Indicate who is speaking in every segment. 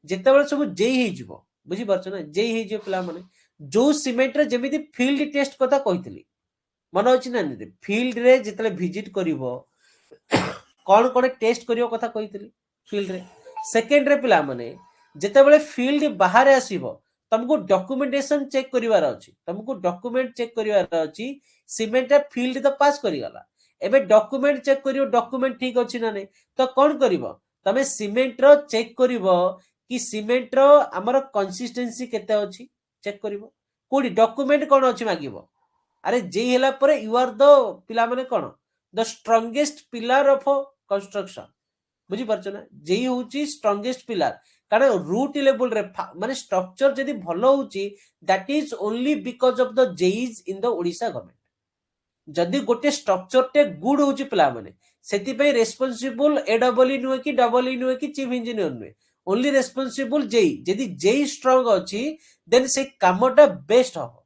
Speaker 1: ଯେତେବେଳେ ସବୁ जेई ହେଇଯିବ बुझी पारछ ना जेई ହେଇଯିବ ପିଲା माने जो सीमेंट रे जेमिति फील्ड टेस्ट कथा कहितली मन अछि ना फील्ड रे जेतले विजिट करिवो कौन कौन टेस्ट करियो कथा कहितली फील्ड रे सेकेंड रे पिला माने जेतेबेले फील्ड बाहर आसीबो तुमको डॉक्यूमेंटेशन चेक करिवार अछि तुमको डॉक्यूमेंट चेक करिवार अछि सीमेंट रे फील्ड तो पास करिगला एबे डॉक्यूमेंट चेक करियो डॉक्यूमेंट ठीक अछि ना नै तो कोन करिवो तमे सीमेंट रो चेक करिवो कि सीमेंट रो हमर कंसिस्टेंसी केते अछि चेक करिवो कोडी डॉक्यूमेंट कोन अछि मागिवो अरे जे होला परे यू आर द पिला माने कोन the strongest pillar of construction बुझी पारछ ना जेई होची स्ट्रांगेस्ट पिलर कारण रूट लेवल रे माने स्ट्रक्चर जदी भलो होची that is only because of the JEs in the Odisha government जदी गोटे स्ट्रक्चर टे गुड होची पिला माने सेति पे रेस्पोंसिबल एडबल नुए कि डबल नुए कि चीफ इंजीनियर नुए ओनली रेस्पोंसिबल जेई जदी जेई स्ट्रांग अछि देन से कामटा बेस्ट हो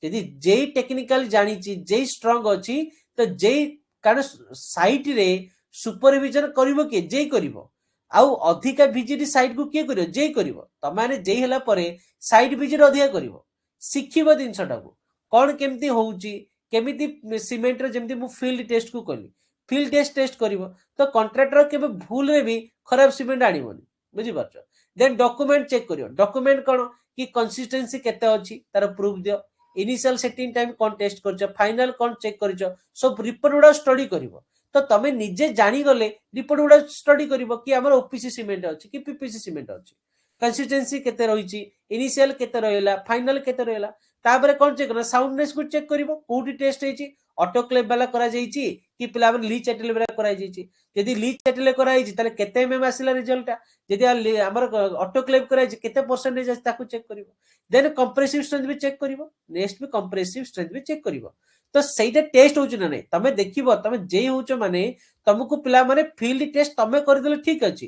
Speaker 1: यदि जेई टेक्निकल जानी जेई स्ट्रांग अछि तो जेई कारण साइट रे सुपरविजन करिवो के जेई करिवो आउ अधिका विजिट साइट को किए करिवो जेई करिवो तमाने जेई हला परे साइट विजिट अधिका करिवो सिखिबो दिनसटा को कोन केमती होउची केमिति सीमेंट रे जेमती मु फील्ड टेस्ट को कली फील्ड टेस्ट करिवो तो कॉन्ट्रैक्टर केबे भूल रे भी खराब सीमेंट आनिबोनी बुझी पारछ देन डॉक्यूमेंट चेक करिवो डॉक्यूमेंट कोन कि कंसिस्टेंसी केते अछि तार प्रूफ दियो इनिशियल सेटिंग टाइम कौन टेस्ट कर फाइनल कौन चेक कर सब रिपोर्ट गुड़ा स्टडी कर तो तुम निजे जानी गले रिपोर्ट गुड़ा स्टडी कर कि आम ओपीसी सीमेंट अच्छी कि पीपीसी सीमेंट अच्छी कंसिस्टेंसी केते रही इनिशियल केते रहिला फाइनल केते रहिला तापर कौन चेक कर साउंडनेस को चेक कर कोठी टेस्ट होती ऑटोक्लेव वाला करा जाइछि कि पिला लीच एटेल वाला करा जाइछि यदि लीच एटेल करा जाइछि ताले केते एमएम आसिला रिजल्ट यदि हमर ऑटोक्लेव करा जाइछि केते परसेंटेज अछि ताकू चेक करिवो देन कंप्रेसिव स्ट्रेंथ भी चेक करिवो नेक्स्ट भी कंप्रेसिव स्ट्रेंथ भी चेक करिवो तो सेटा टेस्ट होउछ ना नै तमे देखिबो तमे जेई होउछ माने तुमको पिला माने फील्ड टेस्ट तमे कर देले ठीक अछि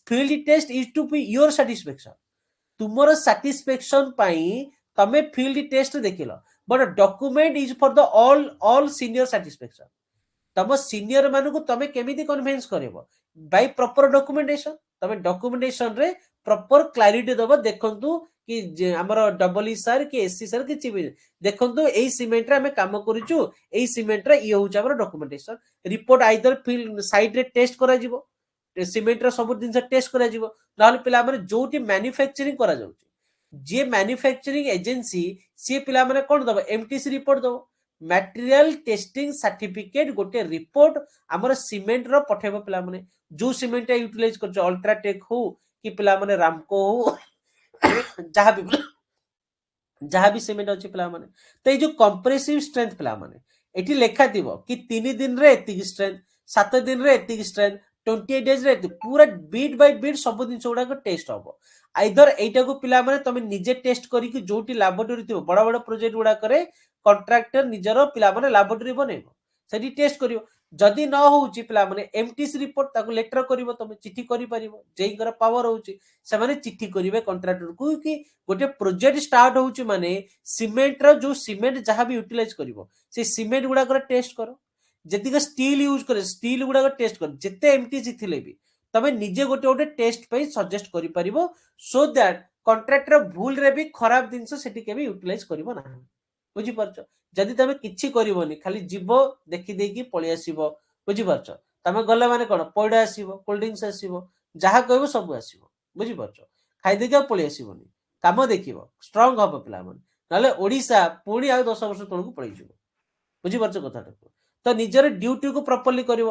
Speaker 1: field test is to be your satisfaction तुमरो सैटिस्फैक्शन पाई तमे फील्ड टेस्ट देखिलो but document is for the all senior satisfaction तम सीनियर मानू तमे केमिति कन्विंस करबो बाय प्रॉपर डॉक्यूमेंटेशन तमे डॉक्यूमेंटेशन रे प्रॉपर क्लैरिटी दबो देखंतु कि हमर डबल ई सर कि एससी सर कि चिबि देखंतु एई सीमेंट रे हमें काम करिचु एई सीमेंट रे ई होउछ हमर documentation report either field site रे टेस्ट करा जिवो सीमेंट रे सब दिन टेस्ट करा जिवो नाल पिला माने जोटी मैन्युफैक्चरिंग करा जाउछ जे मैन्युफैक्चरिंग एजेंसी सी पिला माने कोन दबो एमटीसी रिपोर्ट दबो मटेरियल टेस्टिंग सर्टिफिकेट गोटे रिपोर्ट हमर सीमेंट रो पठेबो पिला माने जो सीमेंट यूटिलाइज करछ अल्ट्राटेक हो कि पिला माने रामको हो जहाँ भी सीमेंट अच्छी पिला माने तो ये जो कंप्रेसिव स्ट्रेंथ पिला माने एठी लेखा दिबो कि 3 दिन रे एतिक स्ट्रेंथ 7 दिन रे एतिक स्ट्रेंथ 28 डेज रे पूरा बीट बाय बीट सब दिन गुड़ा टेस्ट हबो आइदर एटा को पिला माने तमे निजे टेस्ट करी कि जोटी लैबोरेटरी थिबो बड़ा बड़ा प्रोजेक्ट गुड़ा करे कॉन्ट्रैक्टर निजरो पिला माने लैबोरेटरी बनेबो सेठी टेस्ट करिवो जदि न होउची पिला माने एमटीसी रिपोर्ट ताको लेटर करिवो तमे चिठी करि परिवो जेईकर पावर होउची से माने चिठी करिवे कॉन्ट्रैक्टर को कि गोटे प्रोजेक्ट स्टार्ट होउची माने सीमेंट रो जो सीमेंट जहां भी यूटिलाइज करिवो से सीमेंट गुड़ा कर टेस्ट करो जतिक स्टील यूज करे स्टील गुड़ा टेस्ट करो जते एमटीसी थिले भी तमे निजे गोटे गोटे टेस्ट पे सजेस्ट करि परिवो सो दैट कॉन्ट्रैक्टर भूल रे भी खराब दिन सेठी के भी यूटिलाइज करिवो ना बुझी परछ जदि तमे किछि करिवोनी खाली जीवो देखि देकी पळि आसीबो बुझी परछ तमे गले माने कोन पौडा आसीबो कोल्ड ड्रिंक्स आसीबो जहा कहबो सब आसीबो बुझी परछ खाइ देकी पळि आसीबोनी काम देखिबो स्ट्रांग हबो पिला मन नाले ओडिसा पुणी आ 10 वर्ष तळकु पळि जिवो बुझी परछ कथाटा तो निजर ड्यूटी को प्रॉपर्ली करिवो